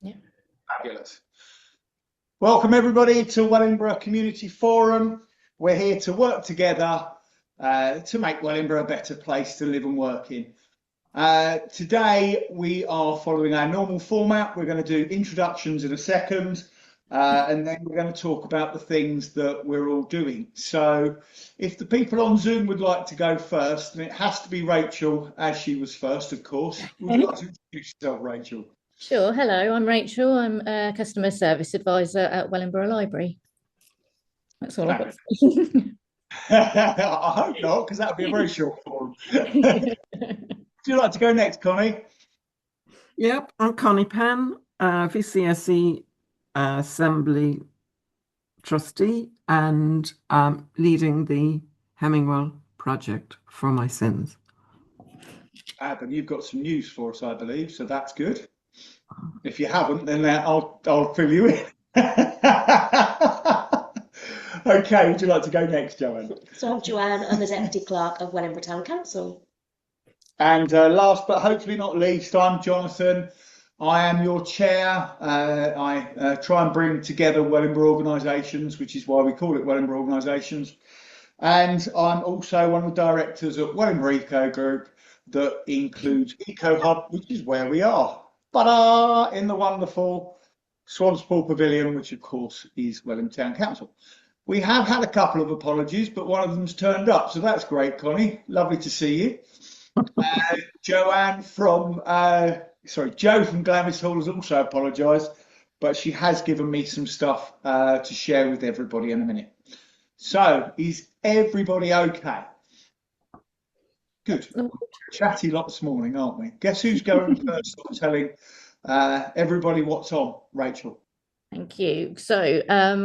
Yeah. Fabulous. Welcome everybody to Wellingborough Community Forum. We're here to work together to make Wellingborough a better place to live and work in. Today we are following our normal format. We're going to do introductions in a second, and then we're going to talk about the things that we're all doing. So if the people on Zoom would like to go first, and it has to be Rachel, as she was first, of course. Would you like to introduce yourself, Rachel? Sure. Hello, I'm Rachel. I'm a customer service advisor at Wellingborough Library. That's all I've got. Fabulous. I hope not, because that would be a very short form. Would you like to go next, Connie? Yep, I'm Connie Penn, VCSE Assembly Trustee and leading the Hemingwell project for my sins. Adam, you've got some news for us, I believe, so that's good. If you haven't, then I'll fill you in. Okay, would you like to go next, Joanne? So I'm Joanne, I'm the Deputy Clerk of Wellingborough Town Council. And last but hopefully not least, I'm Jonathan. I am your chair. I try and bring together Wellingborough organisations, which is why we call it Wellingborough Organisations. And I'm also one of the directors at Wellingborough Eco Group that includes Eco Hub, which is where we are. But in the wonderful Swanspool Pavilion, which of course is Wellingborough Town Council. We have had a couple of apologies, but one of them's turned up, so that's great, Connie. Lovely to see you. Joanne from, Joe from Glamis Hall has also apologised, but she has given me some stuff to share with everybody in a minute. So, is everybody okay? Good. Chatty lot this morning, aren't we? Guess who's going first on telling everybody what's on, Rachel? Thank you. So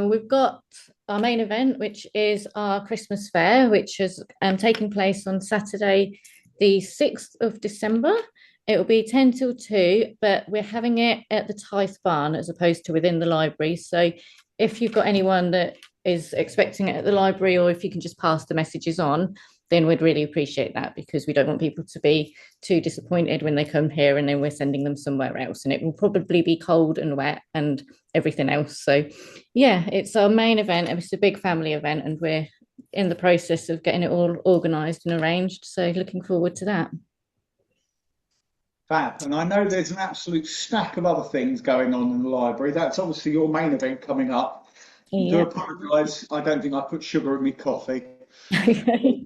we've got our main event, which is our Christmas fair, which is taking place on Saturday, the 6th of December. It will be 10 till 2, but we're having it at the Tithe Barn as opposed to within the library. So if you've got anyone that is expecting it at the library, or if you can just pass the messages on, then we'd really appreciate that, because we don't want people to be too disappointed when they come here and then we're sending them somewhere else, and it will probably be cold and wet and everything else. So yeah, it's our main event. It's a big family event and we're in the process of getting it all organised and arranged, so looking forward to that. Fab. And I know there's an absolute stack of other things going on in the library. That's obviously your main event coming up. I do apologise, I don't think I put sugar in my coffee. Okay.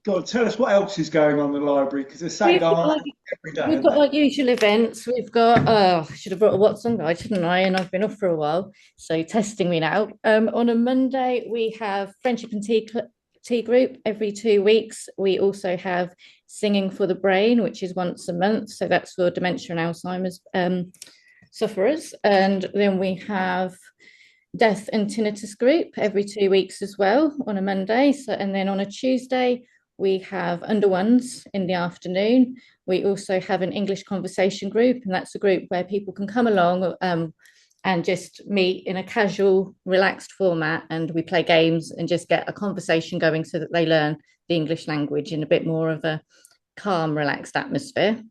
God, tell us what else is going on in the library, because there's something going on every day. We've got our usual events. We've got, I should have brought a What's On guide, shouldn't I? And I've been off for a while, so testing me now. On a Monday, we have Friendship and Tea Group every 2 weeks. We also have Singing for the Brain, which is once a month. So that's for dementia and Alzheimer's sufferers. And then we have Death and Tinnitus Group every 2 weeks as well on a Monday. So, and then on a Tuesday, we have Under Ones in the afternoon. We also have an English conversation group, and that's a group where people can come along and just meet in a casual, relaxed format, and we play games and just get a conversation going so that they learn the English language in a bit more of a calm, relaxed atmosphere.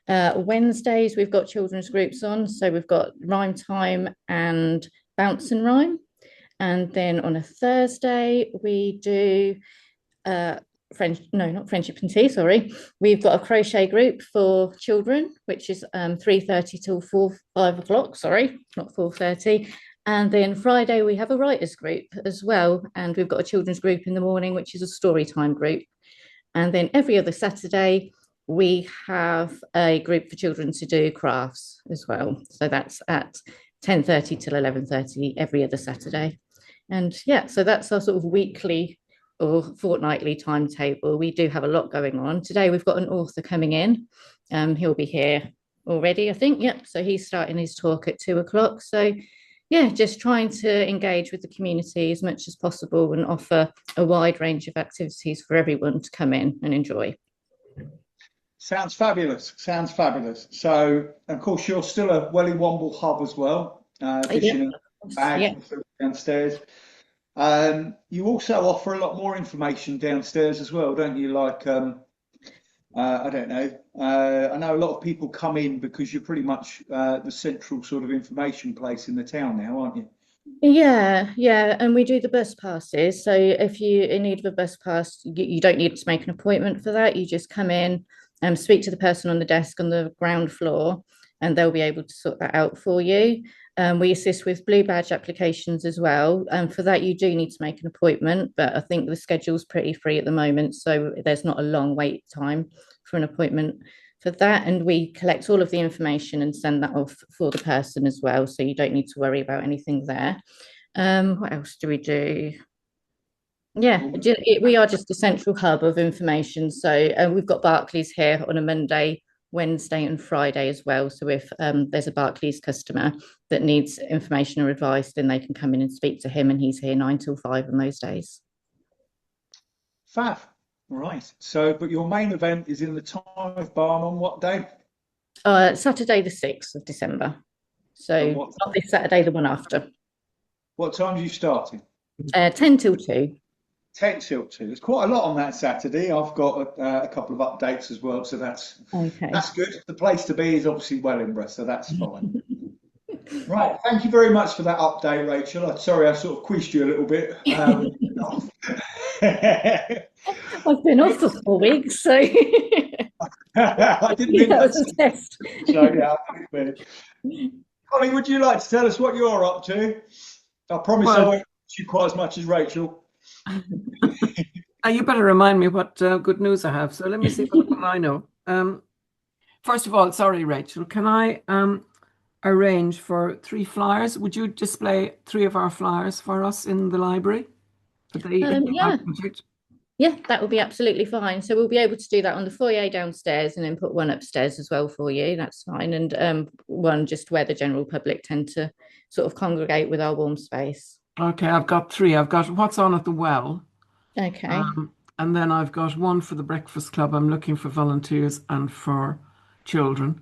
Wednesdays, we've got children's groups on, so we've got Rhyme Time and Bounce and Rhyme. And then on a Thursday, we do not Friendship and Tea, sorry. We've got a crochet group for children, which is 3:30 till 5 o'clock, sorry, not 4:30. And then Friday, we have a writers group as well. And we've got a children's group in the morning, which is a story time group. And then every other Saturday, we have a group for children to do crafts as well. So that's at 10:30 till 11:30 every other Saturday. And yeah, so that's our sort of weekly or fortnightly timetable. We do have a lot going on. Today we've got an author coming in. He'll be here already, I think. Yep. So he's starting his talk at 2 o'clock. So yeah, just trying to engage with the community as much as possible and offer a wide range of activities for everyone to come in and enjoy. Sounds fabulous. Sounds fabulous. So, of course, you're still a Wellingborough hub as well, fishing bags downstairs. You also offer a lot more information downstairs as well, don't you? Like I don't know. I know a lot of people come in because you're pretty much the central sort of information place in the town now, aren't you? Yeah, and we do the bus passes. So if you're in need of a bus pass, you don't need to make an appointment for that. You just come in and speak to the person on the desk on the ground floor, and they'll be able to sort that out for you. We assist with blue badge applications as well. And for that, you do need to make an appointment, but I think the schedule's pretty free at the moment, so there's not a long wait time for an appointment for that. And we collect all of the information and send that off for the person as well, so you don't need to worry about anything there. What else do we do? Yeah, we are just a central hub of information. So we've got Barclays here on a Monday, Wednesday, and Friday as well. So if there's a Barclays customer that needs information or advice, then they can come in and speak to him, and he's here 9 till 5 on those days. Fab. Right. So, but your main event is in the Tithe Barn on what day? Saturday, the 6th of December. So not this Saturday, the one after. What time are you starting? 10 till 2. 10 till 2. There's quite a lot on that Saturday. I've got a couple of updates as well, so that's good. The place to be is obviously Wellingborough, so that's fine. Right, thank you very much for that update, Rachel. I'm sorry I sort of quizzed you a little bit. I've been off for 4 weeks, so I didn't mean that's a test. So yeah, Connie, would you like to tell us what you're up to? I promise I won't ask you quite as much as Rachel. You better remind me what good news I have. So let me see what I know. First of all, sorry, Rachel, can I arrange for 3 flyers? Would you display 3 of our flyers for us in the library? Yeah, that will be absolutely fine. So we'll be able to do that on the foyer downstairs, and then put one upstairs as well for you. That's fine. And one just where the general public tend to sort of congregate with our warm space. Okay, I've got 3. I've got what's on at the well. Okay. And then I've got one for the Breakfast Club. I'm looking for volunteers and for children.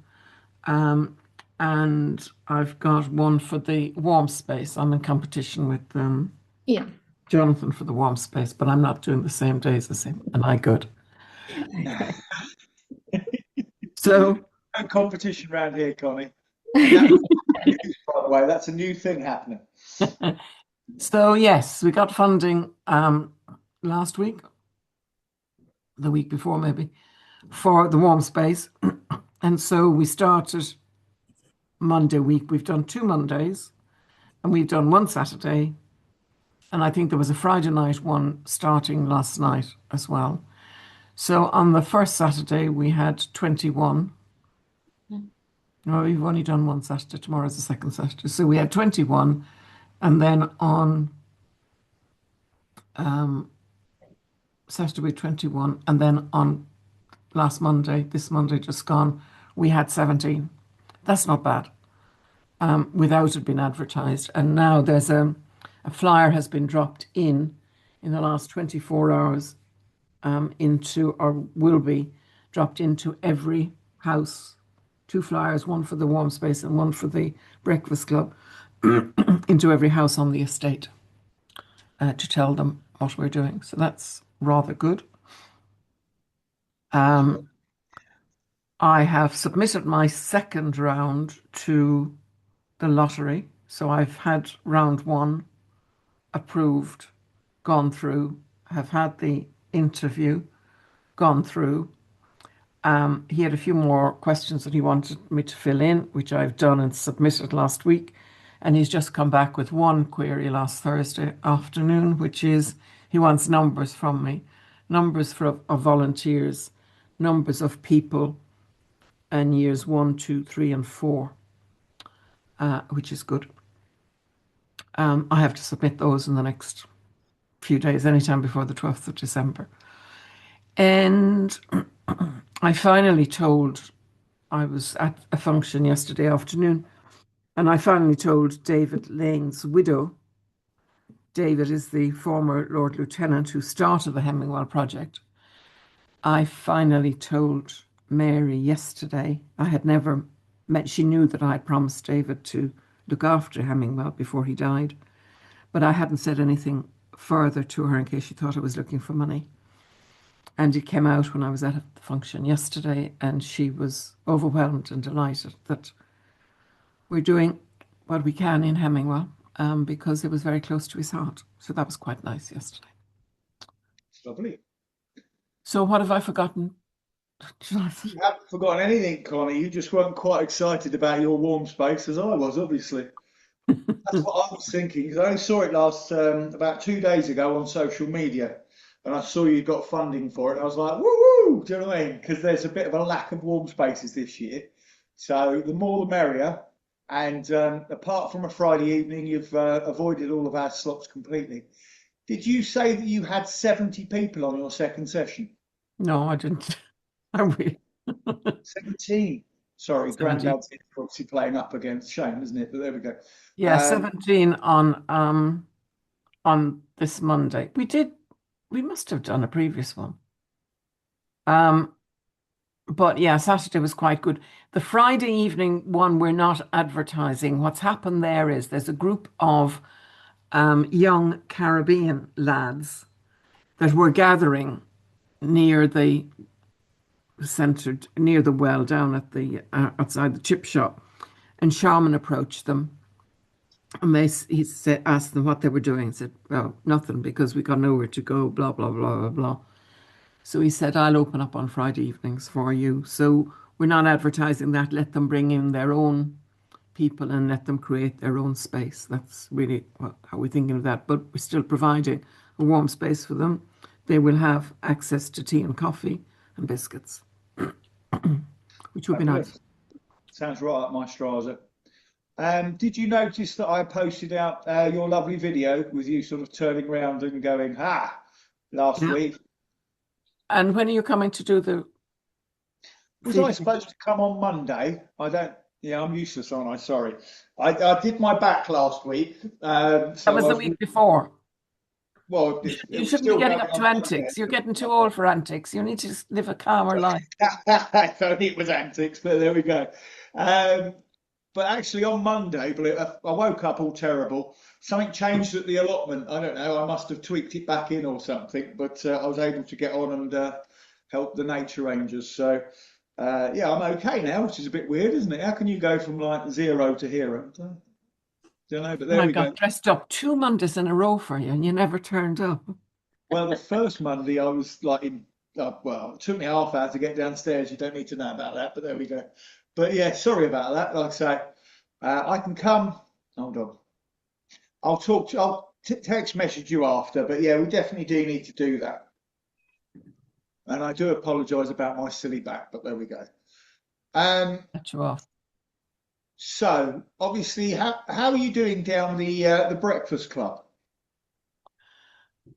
And I've got one for the warm space. I'm in competition with Jonathan for the warm space, but I'm not doing the same days as him. Am I good? Okay. So no competition around here, Connie. By the way, that's a new thing happening. So yes, we got funding last week, the week before maybe, for the warm space. And so we started Monday week. We've done 2 Mondays and we've done 1 Saturday. And I think there was a Friday night one starting last night as well. So on the first Saturday, we had 21. No, we've only done 1 Saturday. Tomorrow's the second Saturday. So we had 21. And then on Saturday, we had 21. And then on last Monday, this Monday just gone, we had 17. That's not bad, without it being advertised. And now there's a flyer has been dropped in the last 24 hours into, or will be dropped into every house. 2 flyers, one for the warm space and one for the Breakfast Club, into every house on the estate to tell them what we're doing. So that's rather good. I have submitted my second round to the lottery. So I've had round 1 approved, gone through, have had the interview, gone through. He had a few more questions that he wanted me to fill in, which I've done and submitted last week. And he's just come back with 1 query last Thursday afternoon, which is he wants numbers from me, numbers of volunteers, numbers of people in years 1, 2, 3, and 4, which is good. I have to submit those in the next few days, anytime before the 12th of December. And I finally told, I was at a function yesterday afternoon, and I finally told David Lane's widow. David is the former Lord Lieutenant who started the Hemingwell project. I finally told Mary yesterday. I had never met, she knew that I had promised David to look after Hemingwell before he died, but I hadn't said anything further to her in case she thought I was looking for money. Andy came out when I was at the function yesterday, and she was overwhelmed and delighted that we're doing what we can in Hemingwell, because it was very close to his heart. So that was quite nice yesterday. Lovely. So what have I forgotten? You haven't forgotten anything, Connie. You just weren't quite excited about your warm space as I was, obviously. That's what I was thinking. 'Cause I only saw it last about 2 days ago on social media, and I saw you got funding for it. I was like, woo woo! Do you know what I mean? Because there's a bit of a lack of warm spaces this year, so the more the merrier. And apart from a Friday evening, you've avoided all of our slots completely. Did you say that you had 70 people on your second session? No, I didn't. I will. 17. Sorry, 17. Grandad's obviously playing up against shame, isn't it? But there we go. Yeah, 17 on this Monday. We must have done a previous one. But yeah, Saturday was quite good. The Friday evening one, we're not advertising. What's happened there is there's a group of young Caribbean lads that were gathering near the near the well down at the outside the chip shop, and Sharman approached them, and asked them what they were doing. Said, well, nothing, because we got nowhere to go, blah blah blah blah blah. So he said, I'll open up on Friday evenings for you. So we're not advertising that. Let them bring in their own people and let them create their own space. That's really how we're thinking of that. But we're still providing a warm space for them. They will have access to tea and coffee and biscuits, which would be nice. Sounds right up my Strasser. Did you notice that I posted out your lovely video with you sort of turning around and going, last week? And when are you coming to do the... Was I supposed to come on Monday? I don't... Yeah, I'm useless, aren't I? Sorry. I did my back last week. That was the week before. Well, you shouldn't be getting up to antics. You're getting too old for antics. You need to live a calmer life. I thought it was antics, but there we go. But actually on Monday, I woke up all terrible. Something changed at the allotment. I don't know. I must have tweaked it back in or something, but I was able to get on and help the nature rangers. So, yeah, I'm okay now, which is a bit weird, isn't it? How can you go from like zero to hero? Don't know, but there we go. I got dressed up 2 Mondays in a row for you, and you never turned up. Well, the first Monday I was like well, it took me half hour to get downstairs. You don't need to know about that, but there we go. But yeah, sorry about that. Like I say, I can come. Hold on. I'll text message you after, but yeah, we definitely do need to do that. And I do apologise about my silly back, but there we go. Cut you off. So obviously, how are you doing down the Breakfast Club?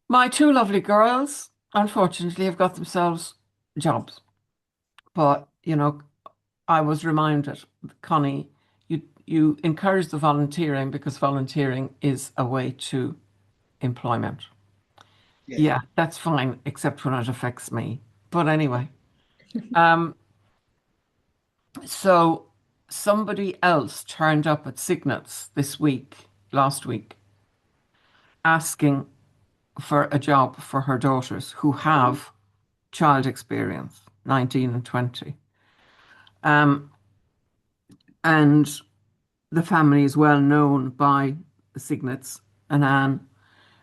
My 2 lovely girls, unfortunately, have got themselves jobs. But, you know, I was reminded, Connie, you encourage the volunteering because volunteering is a way to employment. Yeah, that's fine, except when it affects me. But anyway, so somebody else turned up at Signets last week, asking for a job for her daughters who have child experience, 19 and 20. And the family is well known by the Signets and Anne.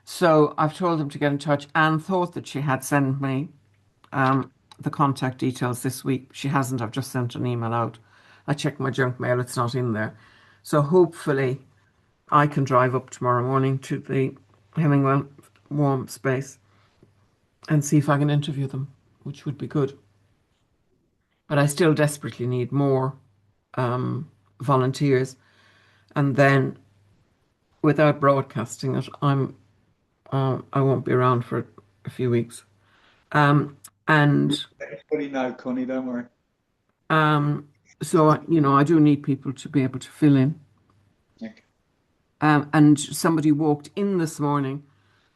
So I've told them to get in touch. Anne thought that she had sent me the contact details this week. She hasn't. I've just sent an email out. I checked my junk mail. It's not in there. So hopefully I can drive up tomorrow morning to the Hemingwell warm space and see if I can interview them, which would be good. But I still desperately need more volunteers. And then without broadcasting it, I won't be around for a few weeks. And Everybody know, Connie, don't worry. So, you know, I do need people to be able to fill in. Okay. And somebody walked in this morning,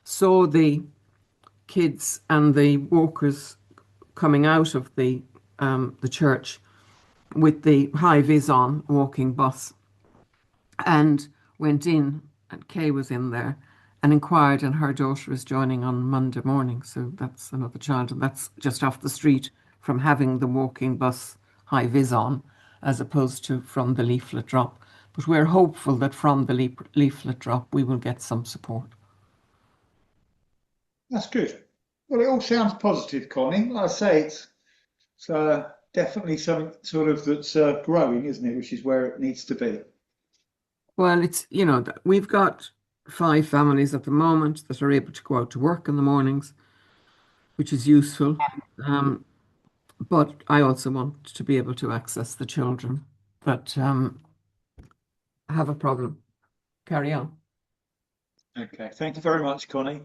saw the kids and the walkers coming out of the church with the high vis on walking bus, and went in, and Kay was in there, and inquired, and her daughter is joining on Monday morning. So that's another child, and that's just off the street from having the walking bus high vis on, as opposed to from the leaflet drop. But we're hopeful that from the leaflet drop we will get some support. That's good. Well, it all sounds positive, Connie. Like I say, it's definitely something sort of that's growing, isn't it? Which is where it needs to be. Well, it's, we've got 5 families at the moment that are able to go out to work in the mornings, which is useful. But I also want to be able to access the children that have a problem. Carry on. Okay, thank you very much, Connie.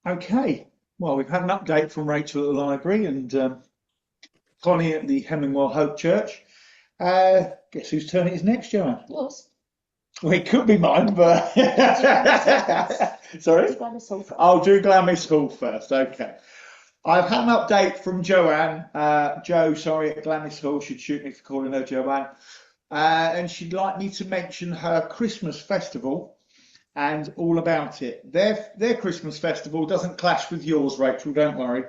Okay, well, we've had an update from Rachel at the library and Connie at the Hemingwell Hope Church. Guess whose turn it is next, Joanne? Yours. Well, it could be mine, but sorry? I'll do Glamis Hall first. Okay. I've had an update from Joanne. Jo, sorry, at Glamis Hall. She'd shoot me for calling her Joanne. And she'd like me to mention her Christmas festival and all about it. Their Christmas festival doesn't clash with yours, Rachel, don't worry.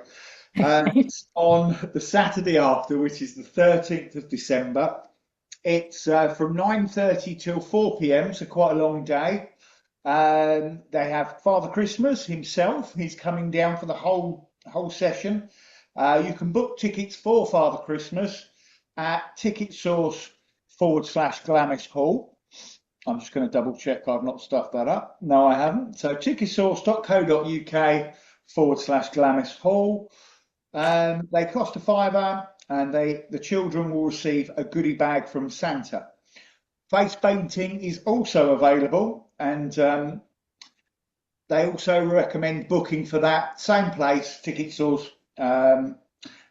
It's on the Saturday after, which is the 13th of December. It's from 9:30 till 4 p.m, so quite a long day. They have Father Christmas himself. He's coming down for the whole session. You can book tickets for Father Christmas at TicketSource/Glamis Hall. I'm just going to double check I've not stuffed that up. No, I haven't. So ticketsource.co.uk/Glamis Hall. They cost a £5 and the children will receive a goodie bag from Santa. Face painting is also available, and they also recommend booking for that same place, Ticket Source, and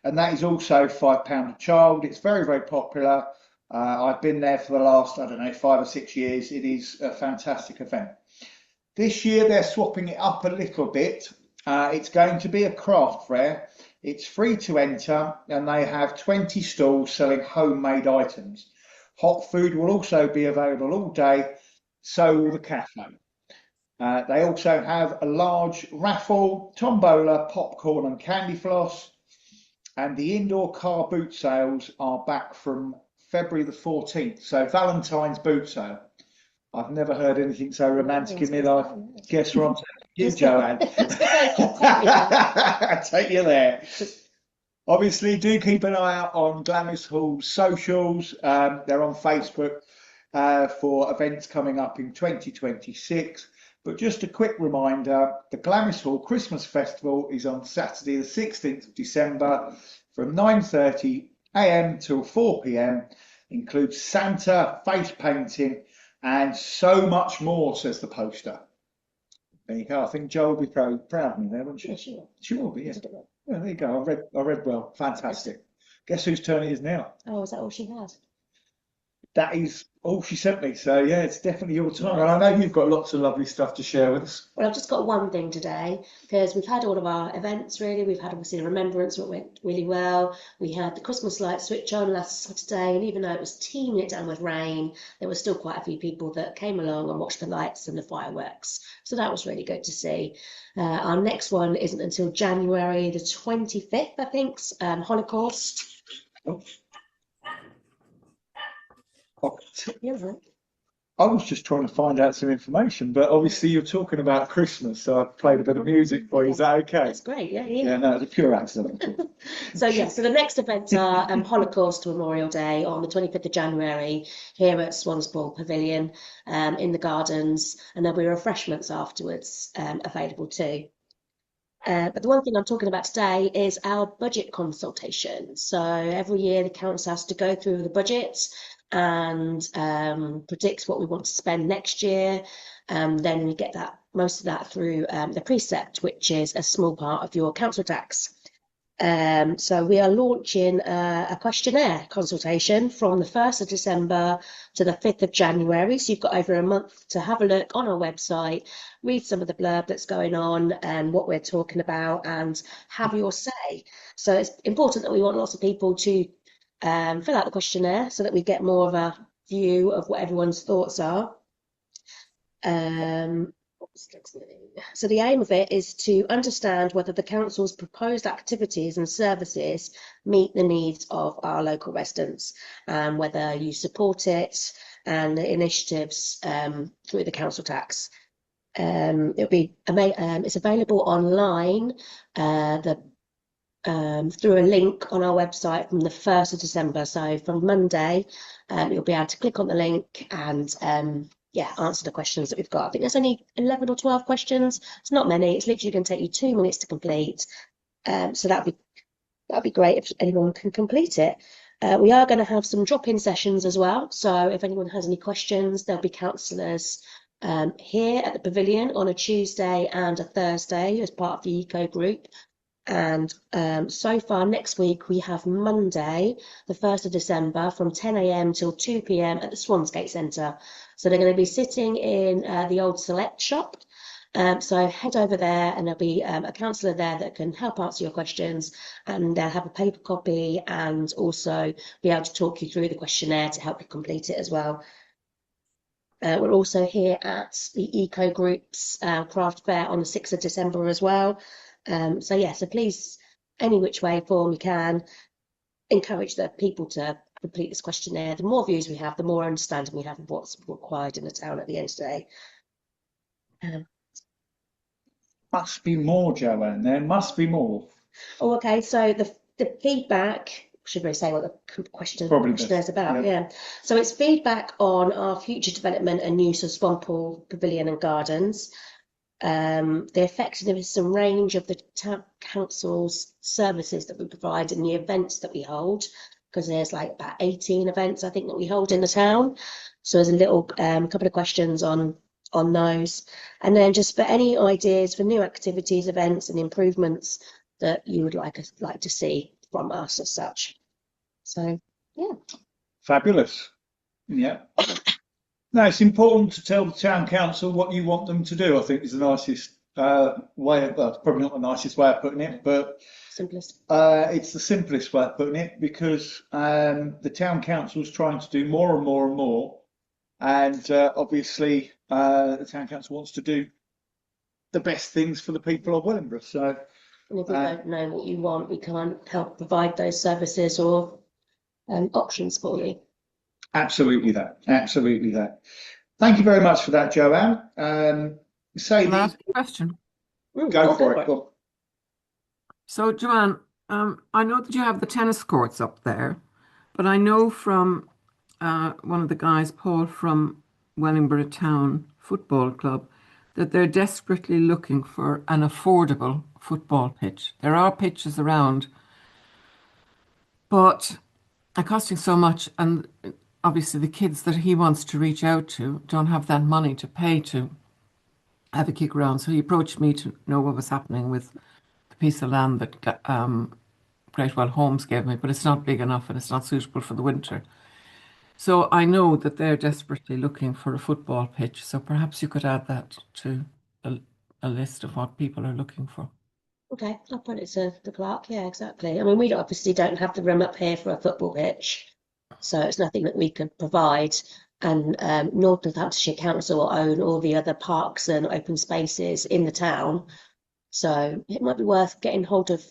that is also £5 a child. It's very, very popular. I've been there for the last, 5 or 6 years. It is a fantastic event. This year they're swapping it up a little bit. It's going to be a craft fair. It's free to enter, and they have 20 stalls selling homemade items. Hot food will also be available all day, so will the cafe. They also have a large raffle, tombola, popcorn and candy floss, and the indoor car boot sales are back from February the 14th, so Valentine's boot sale. I've never heard anything so romantic in my life. Guess what I'm saying? You, Joanne. I take you there. Obviously, do keep an eye out on Glamis Hall's socials. They're on Facebook for events coming up in 2026. But just a quick reminder, the Glamis Hall Christmas Festival is on Saturday the 16th of December from 9:30 a.m. till 4 p.m. Includes Santa, face painting, and so much more, says the poster. There you go. I think Jo will be proud of me there, won't she? Yeah, sure. She will be, yeah. Yeah, there you go. I read well. Fantastic. Guess whose turn it is now? Oh, is that all she had? That is all she sent me. So yeah, it's definitely your time. And I know you've got lots of lovely stuff to share with us. Well, I've just got one thing today, because we've had all of our events really. We've had obviously the Remembrance, what went really well. We had the Christmas lights switch on last Saturday, and even though it was teeming it down with rain, there were still quite a few people that came along and watched the lights and the fireworks. So that was really good to see. Our next one isn't until January the 25th, I think, Holocaust. Oh. Yeah, right. I was just trying to find out some information, but obviously you're talking about Christmas, so I played a bit of music for you. Is that okay? That's great, yeah. Yeah, no, it's a pure accident. So the next events are Holocaust Memorial Day on the 25th of January here at Swanspool Pavilion in the gardens, and there'll be refreshments afterwards available too. But the one thing I'm talking about today is our budget consultation. So every year the council has to go through the budgets and predict what we want to spend next year. Then we get most of that through the precept, which is a small part of your council tax. So we are launching a questionnaire consultation from the 1st of December to the 5th of January. So you've got over a month to have a look on our website, read some of the blurb that's going on and what we're talking about, and have your say. So it's important that we want lots of people to fill out the questionnaire so that we get more of a view of what everyone's thoughts are. So the aim of it is to understand whether the council's proposed activities and services meet the needs of our local residents, and whether you support it and the initiatives through the council tax. It's available online through a link on our website from the 1st of December. So from Monday, you'll be able to click on the link and answer the questions that we've got. I think there's only 11 or 12 questions. It's not many. It's literally going to take you 2 minutes to complete. So that'd be great if anyone can complete it. We are going to have some drop-in sessions as well. So if anyone has any questions, there'll be counsellors here at the pavilion on a Tuesday and a Thursday as part of the eco group. And so far next week we have Monday, the 1st of December from 10 a.m. till 2 p.m. at the Swansgate Centre. So they're going to be sitting in the old Select shop. So head over there and there'll be a counsellor there that can help answer your questions, and they'll have a paper copy and also be able to talk you through the questionnaire to help you complete it as well. We're also here at the Eco Group's craft fair on the 6th of December as well. So please, any which way form you can, encourage the people to complete this questionnaire. The more views we have, the more understanding we have of what's required in the town at the end of the day. Must be more, Joanne. There must be more. Oh, okay. So the feedback, should we say what the questionnaire is about? Yeah. So it's feedback on our future development and use of Swanspool Pavilion and Gardens. The effectiveness and range of the town council's services that we provide and the events that we hold, because there's like about 18 events I think that we hold in the town. So there's a little couple of questions on those, and then just for any ideas for new activities, events and improvements that you would like to see from us as such. So yeah, fabulous. Yeah. No, it's important to tell the town council what you want them to do. I think is the nicest way of, well, it's probably not the nicest way of putting it, but simplest. It's the simplest way of putting it, because the town council is trying to do more and more and more, and obviously the town council wants to do the best things for the people of Wellingborough. So, and if we don't know what you want, we can't help provide those services or options for you. Absolutely that. Absolutely that. Thank you very much for that, Joanne. Can I ask a question? Go for it. Go. So, Joanne, I know that you have the tennis courts up there, but I know from one of the guys, Paul, from Wellingborough Town Football Club, that they're desperately looking for an affordable football pitch. There are pitches around, but they're costing so much, and obviously the kids that he wants to reach out to don't have that money to pay to have a kick around. So he approached me to know what was happening with the piece of land that Greatwell Homes gave me, but it's not big enough and it's not suitable for the winter. So I know that they're desperately looking for a football pitch. So perhaps you could add that to a list of what people are looking for. Okay, I'll put it to the clerk. Yeah, exactly. I mean, we obviously don't have the room up here for a football pitch, so it's nothing that we could provide. And Northamptonshire Council will own all the other parks and open spaces in the town. So it might be worth getting hold of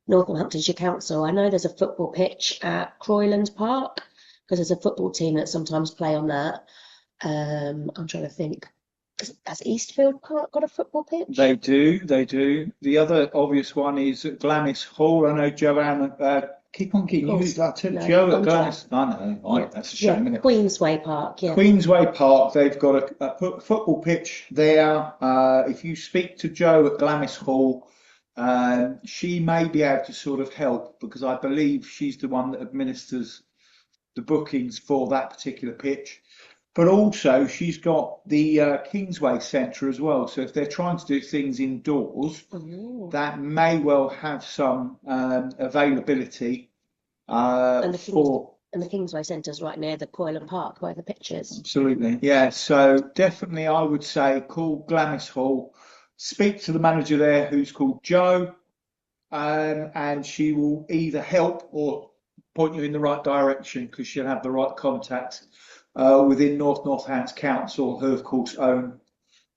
Northamptonshire Council. I know there's a football pitch at Croyland Park, because there's a football team that sometimes play on that. I'm trying to think. Has Eastfield Park got a football pitch? They do. The other obvious one is at Glamis Hall. I know Joanne. Keep on getting used that too. No, Joe at Glamis. I know. Yeah. That's a shame, isn't it? Queensway Park. Yeah. Queensway Park. They've got a football pitch there. If you speak to Joe at Glamis Hall, she may be able to sort of help, because I believe she's the one that administers the bookings for that particular pitch. But also she's got the Kingsway Centre as well. So if they're trying to do things indoors, that may well have some availability for. And the Kingsway Centre's right near the Croyland Park where the pitch is. Absolutely, yeah. So definitely, I would say call Glamis Hall, speak to the manager there, who's called Jo, and she will either help or point you in the right direction, because she'll have the right contacts within Northants Council, who of course own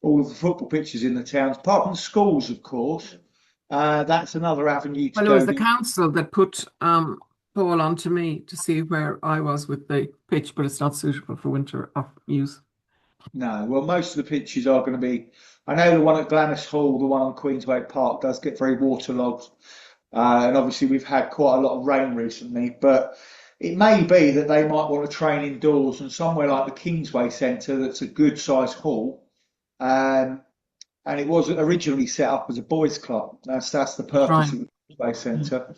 all of the football pitches in the towns, apart from schools, of course. That's another avenue to Well, it go. was the council that put Paul onto me to see where I was with the pitch, but it's not suitable for winter use. No, well, most of the pitches are going to be. I know the one at Glammis Hall, the one on Queensway Park, does get very waterlogged, and obviously we've had quite a lot of rain recently. But it may be that they might want to train indoors, and somewhere like the Kingsway Centre, that's a good sized hall, and it was originally set up as a boys' club. That's the purpose of the Kingsway Centre.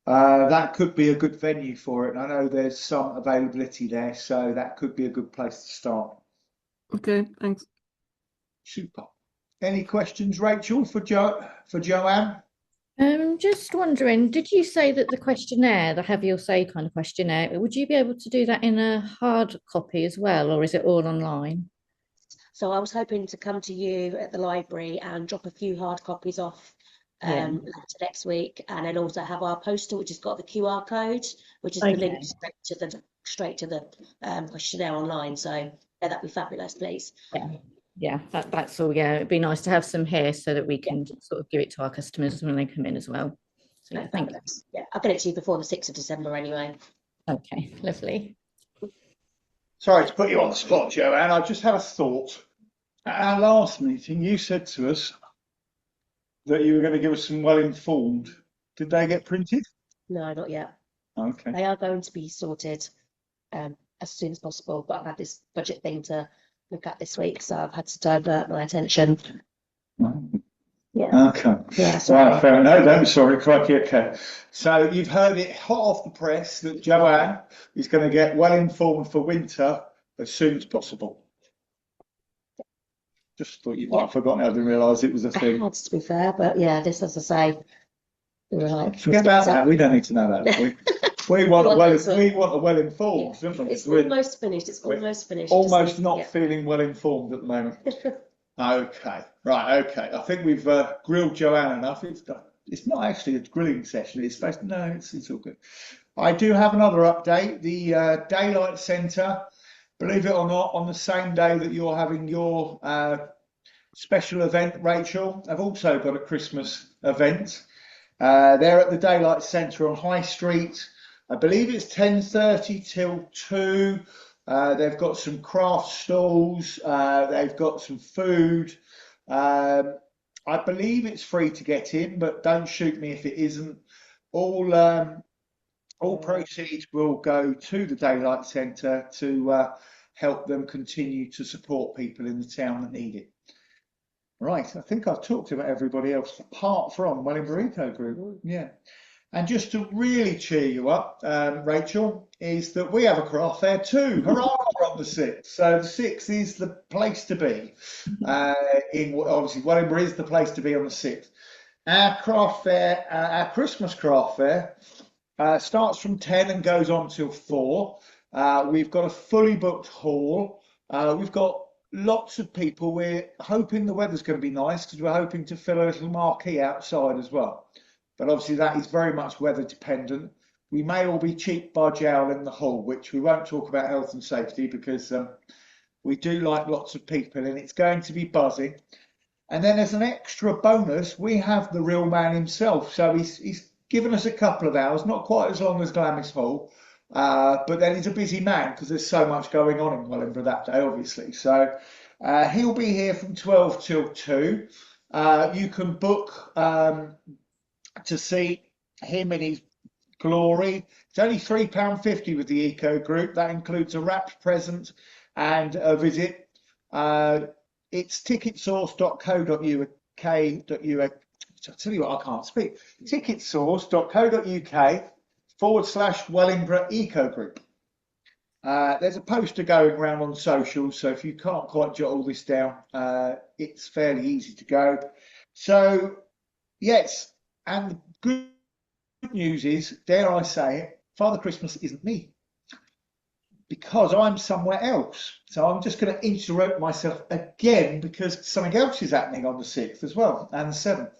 That could be a good venue for it. And I know there's some availability there, so that could be a good place to start. Okay, thanks. Super. Any questions, Rachel, for Joanne? Just wondering, did you say that the questionnaire, the have your say kind of questionnaire, would you be able to do that in a hard copy as well, or is it all online? So I was hoping to come to you at the library and drop a few hard copies off later next week, and then also have our poster, which has got the QR code, which is the link straight to the questionnaire online. So yeah, that'd be fabulous, please. Yeah, that's all. Yeah, it'd be nice to have some here so that we can sort of give it to our customers when they come in as well. So yeah, thank you. Yeah, I'll get it to you before the 6th of December anyway. Okay, lovely. Sorry to put you on the spot, Joanne. I just had a thought. At our last meeting, you said to us that you were going to give us some well-informed. Did they get printed? No, not yet. Okay. They are going to be sorted as soon as possible, but I've had this budget thing to look at this week, so I've had to divert my attention. Yeah. Okay. Yeah, sorry. Right, no, don't be sorry, crikey. Okay. So you've heard it hot off the press that Joanne is going to get well-informed for winter as soon as possible. Just thought you might have forgotten. I didn't realise it was a thing. That's to be fair, but yeah, this, as I say, right. Forget about that. We don't need to know that. We want a well-informed, don't we? It's almost finished. It's almost finished. Almost not feeling well-informed at the moment. Okay, right. Okay, I think we've grilled Joanne enough. It's not actually a grilling session. It's supposed to, no, it's all good. I do have another update. The Daylight Centre, believe it or not, on the same day that you're having your special event, Rachel, I've also got a Christmas event. They're at the Daylight Centre on High Street. I believe it's 10:30 till 2. They've got some craft stalls. They've got some food. I believe it's free to get in, but don't shoot me if it isn't. All proceeds will go to the Daylight Centre to help them continue to support people in the town that need it. Right, I think I've talked about everybody else apart from Wellingborough Eco Group. Yeah. And just to really cheer you up, Rachel, is that we have a craft fair too. Hurrah on the 6th. So the 6th is the place to be. Obviously, Wellingborough is the place to be on the 6th. Our craft fair, our Christmas craft fair, starts from 10 and goes on till 4. We've got a fully booked hall. We've got lots of people. We're hoping the weather's going to be nice because we're hoping to fill a little marquee outside as well. But obviously that is very much weather dependent. We may all be cheap by jowl in the hall, which we won't talk about health and safety because we do like lots of people and it's going to be buzzing. And then as an extra bonus, we have the real man himself. So he's given us a couple of hours, not quite as long as Glammis Hall, but then he's a busy man because there's so much going on in Wellingborough that day, obviously. So he'll be here from 12 till 2. You can book to see him in his glory. It's only £3.50 with the Eco Group. That includes a wrapped present and a visit. It's ticketsource.co.uk. I'll tell you what, I can't speak. ticketsource.co.uk/Wellingborough Eco Group. There's a poster going around on socials, so if you can't quite jot all this down, it's fairly easy to go. So, yes, and the good news is, dare I say it, Father Christmas isn't me, because I'm somewhere else. So I'm just going to interrupt myself again because something else is happening on the 6th as well, and the 7th,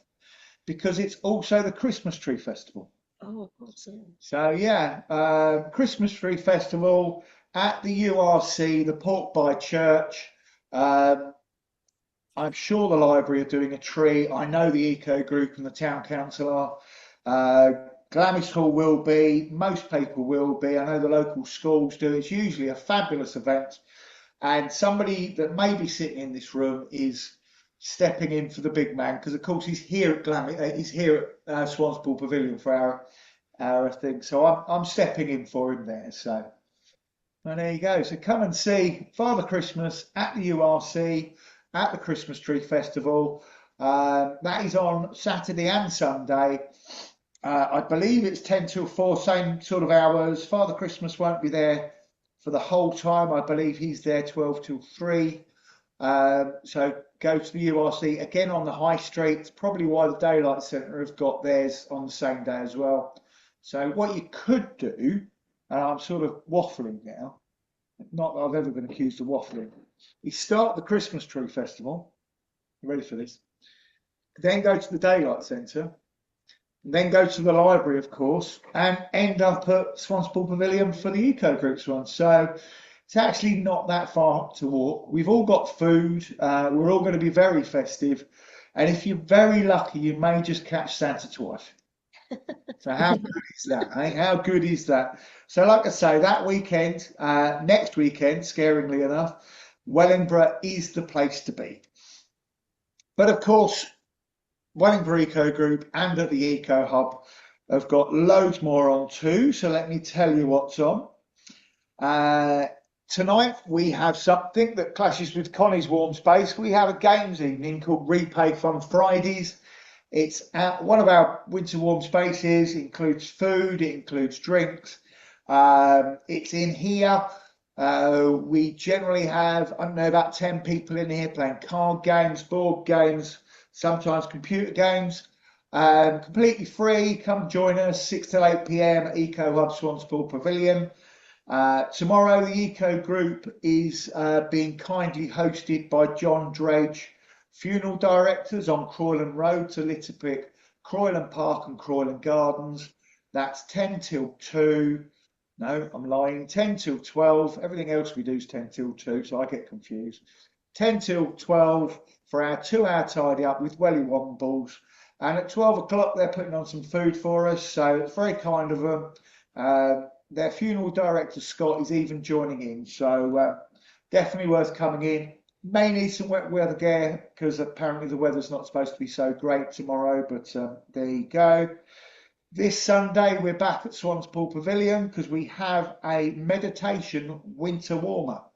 because it's also the Christmas Tree Festival. Oh, awesome. So yeah, Christmas Tree Festival at the URC, the Port by Church. I'm sure the library are doing a tree. I know the Eco Group and the Town Council are. Glamis Hall will be. Most people will be. I know the local schools do. It's usually a fabulous event. And somebody that may be sitting in this room is stepping in for the big man, because of course he's here at he's here at Swanspool Pavilion for our thing. So I'm stepping in for him there. So and there you go. So come and see Father Christmas at the URC at the Christmas Tree Festival. That is on Saturday and Sunday. I believe it's 10 till 4, same sort of hours. Father Christmas won't be there for the whole time. I believe he's there 12 till 3. So go to the URC again on the High Street. It's probably why the Daylight Centre have got theirs on the same day as well. So what you could do, and I'm sort of waffling now, not that I've ever been accused of waffling, you start the Christmas Tree Festival. You ready for this? Then go to the Daylight Centre, then go to the library, of course, and end up at Swanspool Pavilion for the Eco Groups one. So it's actually not that far to walk. We've all got food. We're all going to be very festive. And if you're very lucky, you may just catch Santa twice. So how good is that? Eh? How good is that? So like I say, that weekend, next weekend, scaringly enough, Wellingborough is the place to be. But of course, Wellingborough Eco Group and at the Eco Hub have got loads more on too. So let me tell you what's on. Tonight we have something that clashes with Connie's warm space. We have a games evening called Repay Fun Fridays. It's at one of our winter warm spaces. It includes food, it includes drinks. It's in here. We generally have, I don't know, about 10 people in here playing card games, board games, sometimes computer games. Completely free. Come join us 6 till 8 p.m. at Eco Hub Swanspool Pavilion. Tomorrow the Eco Group is being kindly hosted by John Dredge, funeral directors on Croyland Road to Litterpick, Croyland Park and Croyland Gardens. That's 10 till 2. No, I'm lying. 10 till 12. Everything else we do is 10 till 2, so I get confused. 10 till 12 for our 2-hour tidy up with Welly Wombles. And at 12 o'clock, they're putting on some food for us, so it's very kind of them. Their funeral director, Scott, is even joining in, so definitely worth coming in. May need some wet weather gear, because apparently the weather's not supposed to be so great tomorrow, but there you go. This Sunday, we're back at Swanspool Pavilion because we have a meditation winter warm-up.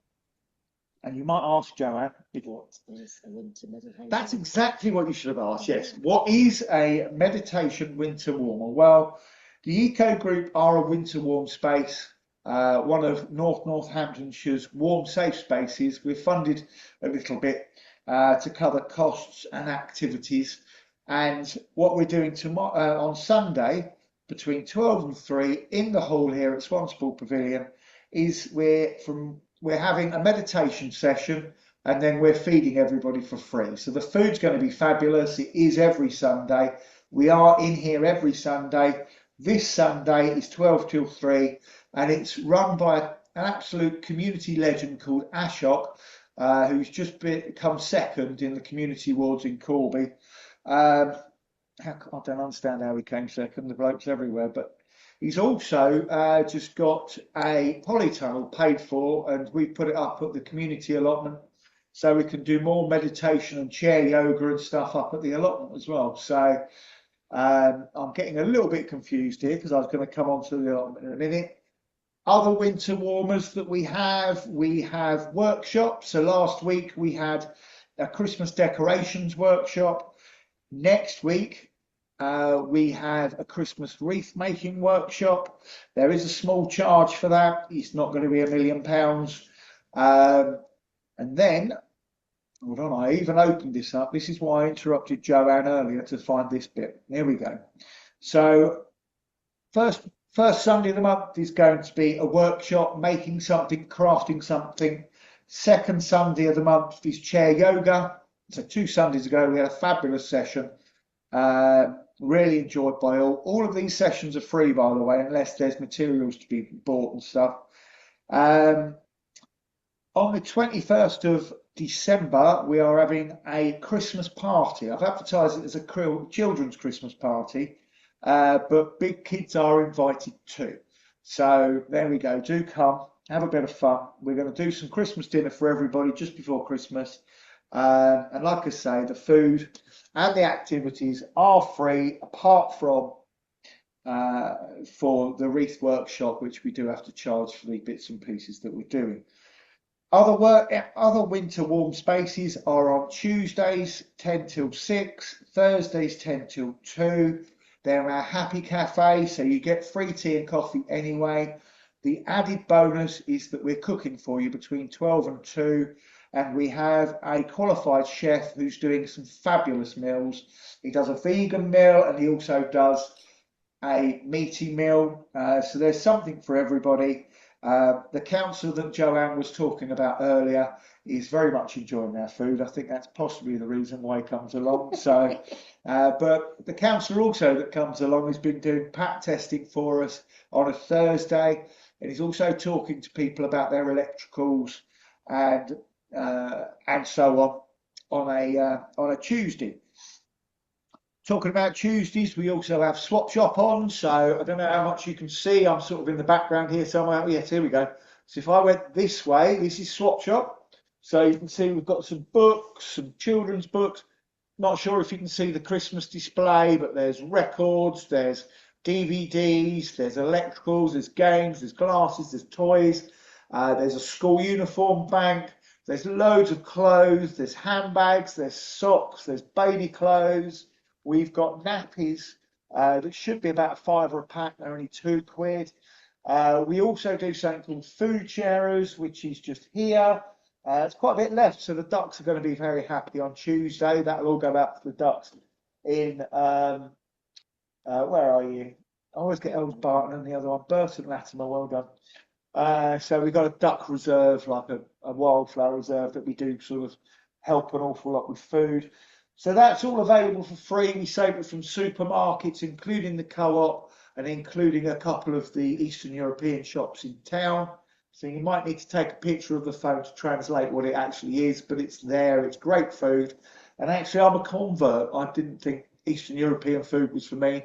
And you might ask, Joanne, What is a winter meditation? that's exactly what you should have asked, yes. What is a meditation winter warmer? Well, the Eco Group are a winter warm space, one of Northamptonshire's warm safe spaces. We're funded a little bit to cover costs and activities. And what we're doing tomorrow on Sunday between 12 and 3 in the hall here at Swanspool Pavilion is we're having a meditation session, and then we're feeding everybody for free. So the food's going to be fabulous. It is every Sunday. We are in here every Sunday. This Sunday is 12 till 3, and it's run by an absolute community legend called Ashok, who's just become second in the community awards in Corby. I don't understand how he came second. The bloke's everywhere, but he's also just got a polytunnel paid for, and we put it up at the community allotment, so we can do more meditation and chair yoga and stuff up at the allotment as well. So I'm getting a little bit confused here because I was going to come on to the allotment in a minute. Other winter warmers that we have workshops. So last week we had a Christmas decorations workshop. Next week, we have a Christmas wreath making workshop. There is a small charge for that. It's not going to be £1 million. And then, hold on, I even opened this up. This is why I interrupted Joanne earlier to find this bit. There we go. So first Sunday of the month is going to be a workshop, making something, crafting something. Second Sunday of the month is chair yoga. So 2 Sundays ago, we had a fabulous session, really enjoyed by all. All of these sessions are free, by the way, unless there's materials to be bought and stuff. On the 21st of December, we are having a Christmas party. I've advertised it as a children's Christmas party, but big kids are invited too. So there we go. Do come, have a bit of fun. We're going to do some Christmas dinner for everybody just before Christmas. And like I say, the food and the activities are free, apart from for the wreath workshop, which we do have to charge for the bits and pieces that we're doing. Other winter warm spaces are on Tuesdays 10 till 6, Thursdays 10 till 2. They're our happy cafe, so you get free tea and coffee anyway. The added bonus is that we're cooking for you between 12 and 2, and we have a qualified chef who's doing some fabulous meals. He does a vegan meal and he also does a meaty meal, so there's something for everybody. The council that Joanne was talking about earlier is very much enjoying our food. I think that's possibly the reason why he comes along. So, but the councillor also that comes along has been doing PAT testing for us on a Thursday, and he's also talking to people about their electricals and so on a Tuesday. Talking about Tuesdays, we also have Swap Shop on, so I don't know how much you can see. I'm sort of in the background here somewhere. Yes, here we go. So if I went this way, this is Swap Shop. So you can see we've got some books, some children's books. Not sure if you can see the Christmas display, but there's records, there's DVDs, there's electricals, there's games, there's glasses, there's toys. There's a school uniform bank. There's loads of clothes. There's handbags, there's socks, there's baby clothes. We've got nappies that should be about £5 a pack. They're only £2. We also do something called food sharers, which is just here. It's quite a bit left, so the ducks are going to be very happy on Tuesday. That'll all go out for the ducks in, where are you? I always get Old Barton and the other one, Burton Latimer, well done. So we've got a duck reserve, like a wildflower reserve that we do sort of help an awful lot with food. So that's all available for free. We save it from supermarkets, including the Co-op and including a couple of the Eastern European shops in town. So you might need to take a picture of the phone to translate what it actually is, but it's there. It's great food. And actually, I'm a convert. I didn't think Eastern European food was for me,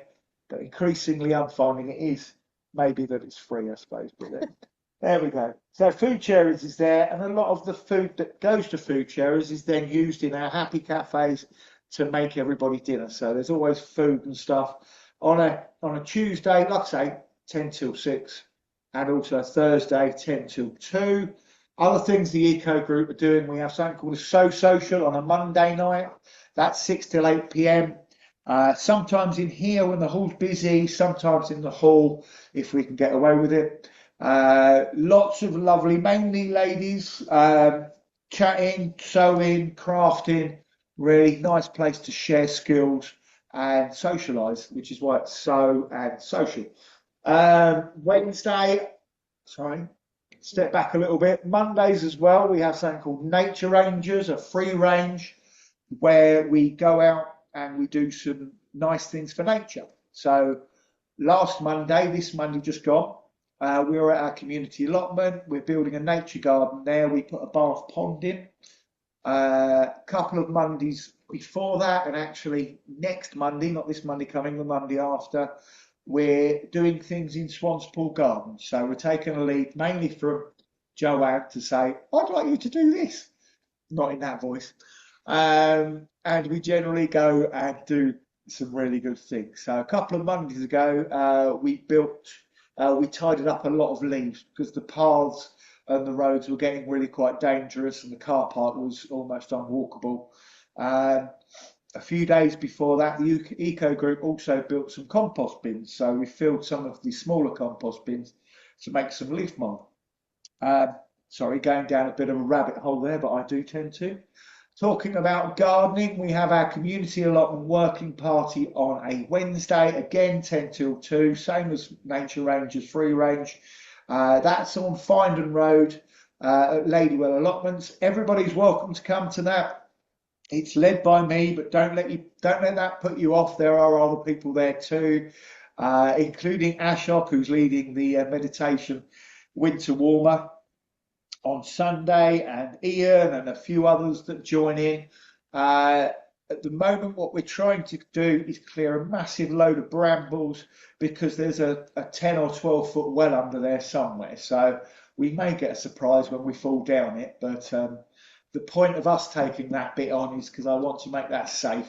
but increasingly I'm finding it is. Maybe that it's free, I suppose, but there we go. So food charities is there, and a lot of the food that goes to food charities is then used in our happy cafes to make everybody dinner. So there's always food and stuff on a Tuesday, like I say, 10 till 6, and also Thursday, 10 till 2. Other things the eco group are doing, we have something called a social on a Monday night. That's 6 till 8 p.m. Sometimes in here when the hall's busy, sometimes in the hall if we can get away with it. Lots of lovely, mainly ladies, chatting, sewing, crafting. Really nice place to share skills and socialise, which is why it's so and social. Wednesday, sorry, step back a little bit. Mondays as well, we have something called Nature Rangers, a free range, where we go out and we do some nice things for nature. So last Monday, this Monday just gone, we were at our community allotment. We're building a nature garden there. We put a bath pond in. A couple of Mondays before that, and actually next Monday, not this Monday coming, the Monday after, we're doing things in Swanspool Gardens. So we're taking a lead mainly from Joanne to say, I'd like you to do this. Not in that voice. And we generally go and do some really good things. So a couple of Mondays ago, we tidied up a lot of leaves because the paths and the roads were getting really quite dangerous and the car park was almost unwalkable. A few days before that, the eco group also built some compost bins. So we filled some of the smaller compost bins to make some leaf mould. Sorry, going down a bit of a rabbit hole there, but I do tend to. Talking about gardening, we have our community allotment working party on a Wednesday, again 10 till 2, same as Nature Rangers free range. That's on Findon Road at Ladywell Allotments. Everybody's welcome to come to that. It's led by me, but don't let that put you off. There are other people there too, including Ashok, who's leading the meditation winter warmer. on Sunday, and Ian and a few others that join in. At the moment, what we're trying to do is clear a massive load of brambles because there's a 10 or 12 foot well under there somewhere. So we may get a surprise when we fall down it, but the point of us taking that bit on is because I want to make that safe.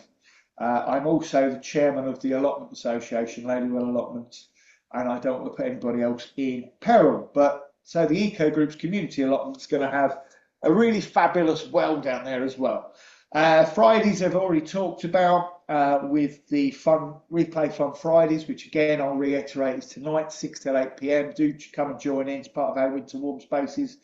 I'm also the chairman of the Allotment Association, Ladywell Allotments, and I don't want to put anybody else in peril. But so the Eco Group's community allotment is going to have a really fabulous well down there as well. Fridays I've already talked about with the replay fun Fridays, which again I'll reiterate is tonight 6 till 8 p.m. Do come and join in. It's part of our winter warm spaces.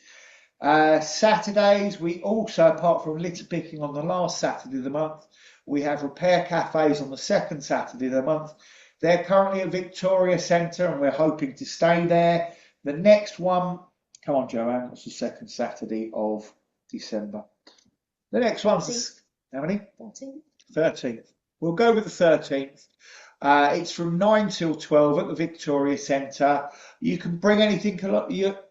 Saturdays we also, apart from litter picking on the last Saturday of the month, we have repair cafes on the second Saturday of the month. They're currently at Victoria Centre and we're hoping to stay there. The next one, come on Joanne, what's the second Saturday of December? The next one's, how many? 13th. 13th. We'll go with the 13th. It's from 9 till 12 at the Victoria Centre. You can bring anything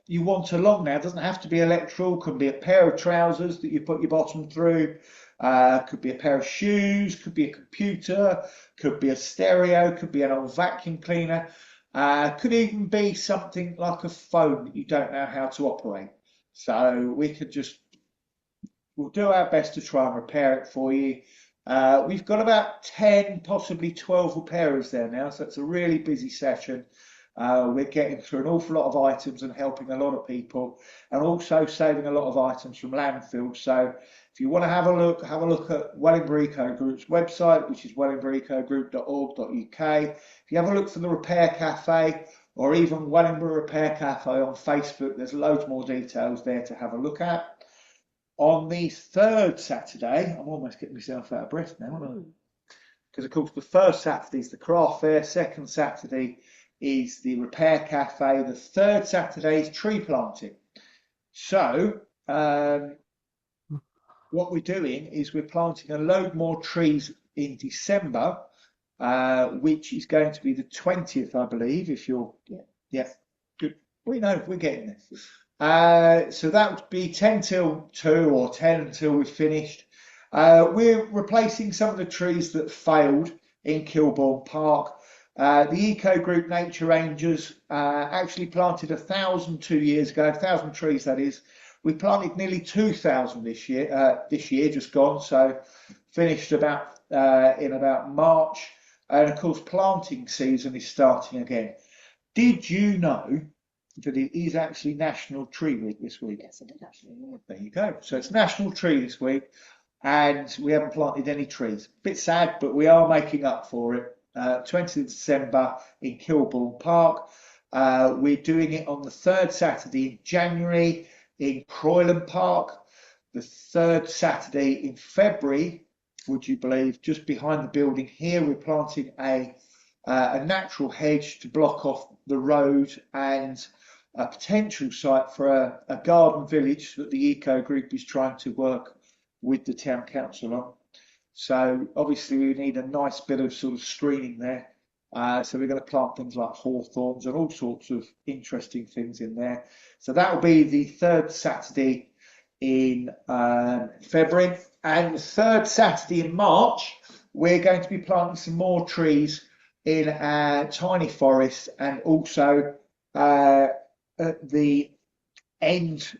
you want along now. It doesn't have to be electrical. Could be a pair of trousers that you put your bottom through. Could be a pair of shoes. Could be a computer. Could be a stereo. Could be an old vacuum cleaner. Could even be something like a phone that you don't know how to operate. So we could we'll do our best to try and repair it for you. We've got about 10, possibly 12 repairers there now, so it's a really busy session. We're getting through an awful lot of items and helping a lot of people, and also saving a lot of items from landfill. So if you want to have a look at Wellingborough Eco Group's website, which is wellingboroughecogroup.org.uk. If you have a look for the Repair Cafe, or even Wellingborough Repair Cafe on Facebook, there's loads more details there to have a look at. On the third Saturday, I'm almost getting myself out of breath now, aren't I? Because of course the first Saturday is the craft fair, second Saturday is the repair cafe, the third Saturday is tree planting. So what we're doing is we're planting a load more trees in December, which is going to be the 20th, I believe, if you're, yeah, good. We know we're getting this. So that would be 10 till 2 or 10 until we've finished. We're replacing some of the trees that failed in Kilbourne Park. The Eco Group Nature Rangers actually planted 1,000 2 years ago, 1,000 trees that is. We planted nearly 2,000 this year just gone, so finished about in about March. And of course planting season is starting again. Did you know that it is actually National Tree Week this week? Yes, I did actually. There you go. So it's National Tree this week, and we haven't planted any trees. Bit sad, but we are making up for it. 20th of December in Kilbourne Park. We're doing it on the third Saturday in January in Croyland Park. The third Saturday in February, would you believe, just behind the building here, we're planting a natural hedge to block off the road and a potential site for a garden village that the Eco Group is trying to work with the town council on. So obviously we need a nice bit of sort of screening there. So we're going to plant things like hawthorns and all sorts of interesting things in there. So that will be the third Saturday in February, and the third Saturday in March we're going to be planting some more trees in our tiny forest, and also at the end,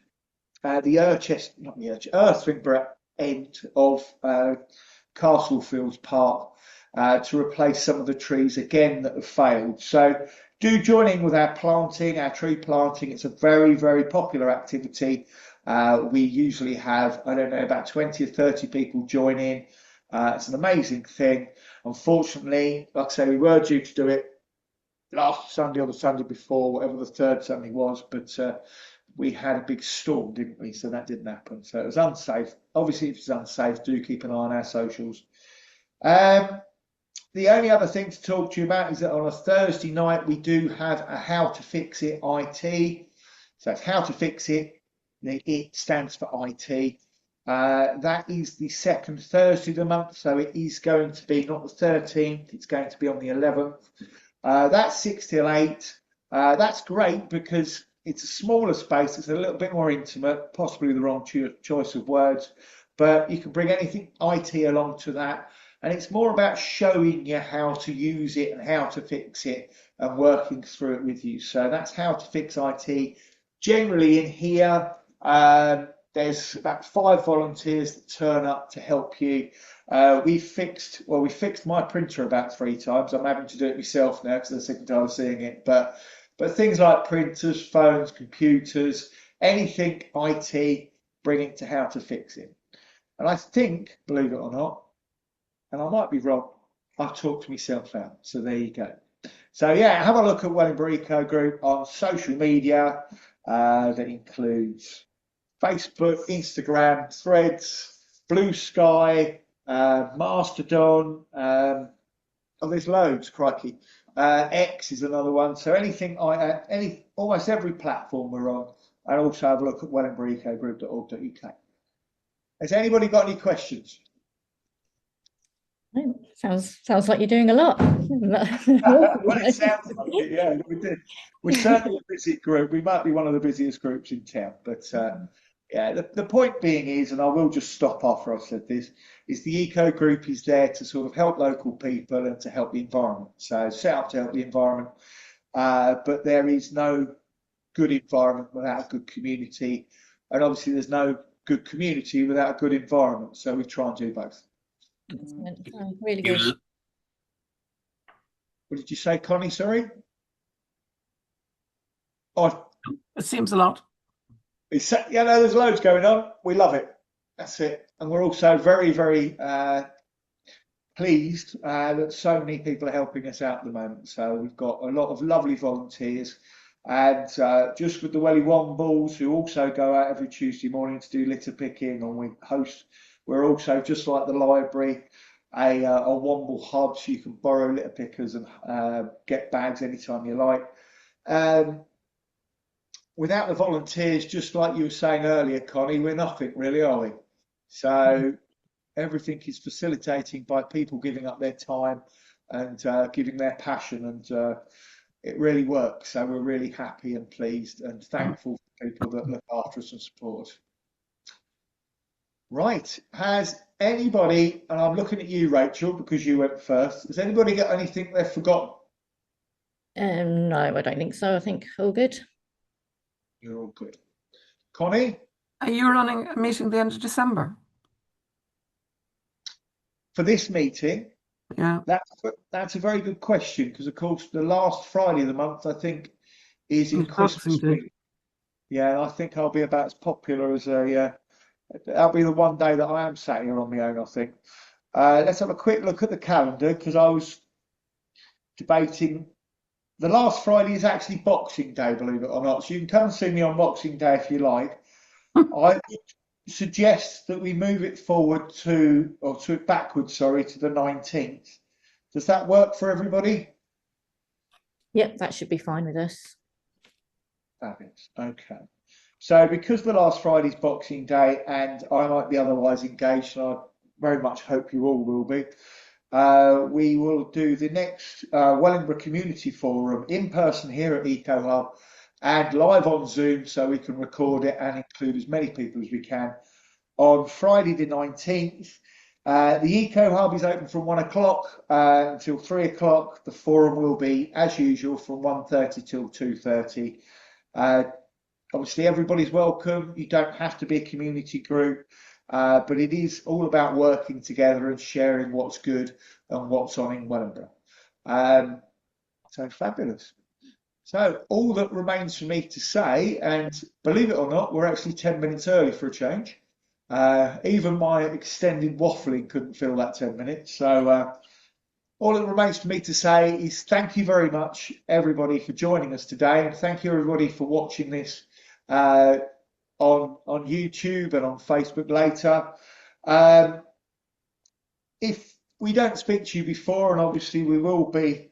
Earthringborough end of Castlefields Park, to replace some of the trees again that have failed. So do join in with our tree planting. It's a very, very popular activity. We usually have, I don't know, about 20 or 30 people join in. It's an amazing thing. Unfortunately, like I say, we were due to do it last Sunday or the Sunday before, whatever the third Sunday was, but we had a big storm, didn't we? So that didn't happen. So it was unsafe. Obviously, if it's unsafe, do keep an eye on our socials. The only other thing to talk to you about is that on a Thursday night, we do have a How to Fix It IT. So that's How to Fix It. The IT stands for IT. That is the second Thursday of the month, so it is going to be not the 13th, it's going to be on the 11th. That's 6 till 8. That's great because it's a smaller space. It's a little bit more intimate, possibly the wrong choice of words, but you can bring anything IT along to that. And it's more about showing you how to use it and how to fix it and working through it with you. So that's how to fix IT. Generally in here, there's about 5 volunteers that turn up to help you. We fixed my printer about 3 times. I'm having to do it myself now because I'm sick and tired of seeing it. But things like printers, phones, computers, anything IT, bring it to how to fix it. And I think, believe it or not, and I might be wrong, I've talked myself out. So there you go. So yeah, have a look at Wellingborough Eco Group on social media. That includes Facebook, Instagram, Threads, Blue Sky, Mastodon. Oh, there's loads, crikey. X is another one. So almost every platform we're on, and also have a look at wellingborough.ecogroup.org.uk. Has anybody got any questions? Sounds like you're doing a lot. Well, it sounds like it, yeah, we did. We're certainly a busy group. We might be one of the busiest groups in town, but yeah, the point being is, and I will just stop after I've said this, is the eco group is there to sort of help local people and to help the environment. So set up to help the environment, but there is no good environment without a good community, and obviously there's no good community without a good environment. So we try and do both. Really good. What did you say, Connie? Sorry. Oh, It seems a lot. yeah, no, there's loads going on. We love it. That's it. And we're also very, very pleased that so many people are helping us out at the moment. So we've got a lot of lovely volunteers, and just with the Welly-Wombles, who also go out every Tuesday morning to do litter picking, and we're also, just like the library, a Womble hub, so you can borrow litter pickers and get bags anytime you like. Without the volunteers, just like you were saying earlier, Connie, we're nothing really, are we? So everything is facilitating by people giving up their time and giving their passion, and it really works. So we're really happy and pleased and thankful for people that look after us and support us. Right, has anybody, and I'm looking at you, Rachel, because you went first, has anybody got anything they've forgotten? No, I don't think so. I think all good. You're all good. Connie? Are you running a meeting at the end of December? For this meeting? Yeah. That's a very good question, because of course the last Friday of the month, I think, is in Christmas week. Yeah, I think I'll be about as popular as that'll be the one day that I am sat here on my own, I think. Let's have a quick look at the calendar, because I was debating. The last Friday is actually Boxing Day, believe it or not. So you can come and see me on Boxing Day if you like. I would suggest that we move it forward backwards, to the 19th. Does that work for everybody? Yep, that should be fine with us. Fabulous. Okay. So because the last Friday's Boxing Day and I might be otherwise engaged, and I very much hope you all will be, we will do the next Wellingborough Community Forum in person here at Eco Hub and live on Zoom, so we can record it and include as many people as we can on Friday the 19th. The Eco Hub is open from 1 o'clock until 3 o'clock. The forum will be, as usual, from 1:30 till 2:30. Obviously, everybody's welcome. You don't have to be a community group, but it is all about working together and sharing what's good and what's on in Wellingborough. So fabulous. So all that remains for me to say, and believe it or not, we're actually 10 minutes early for a change. Even my extended waffling couldn't fill that 10 minutes. So all that remains for me to say is thank you very much, everybody, for joining us today. And thank you, everybody, for watching this on YouTube and on Facebook later. If we don't speak to you before, and obviously we will be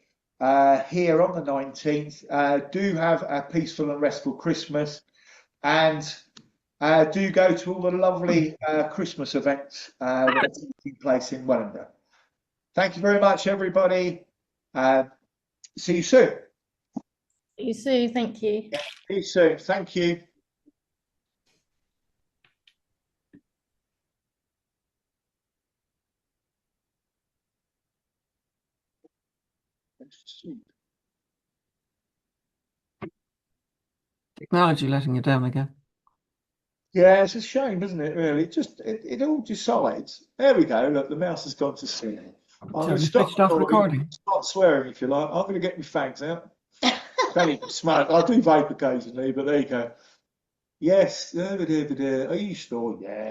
here on the 19th, do have a peaceful and restful Christmas, and do go to all the lovely Christmas events that are taking place in Wellingborough. Thank you very much, everybody. See you soon. See you soon. Thank you. See you soon. Thank you. Technology letting you down again. Yeah, it's a shame, isn't it? Really, it all decides. There we go. Look, the mouse has gone to sleep. I'm So going to you stop switched off recording. Start swearing if you like. I'm going to get my fags out. Can't even smoke. I do vape occasionally, but there you go. Yes, are you sure? Yeah.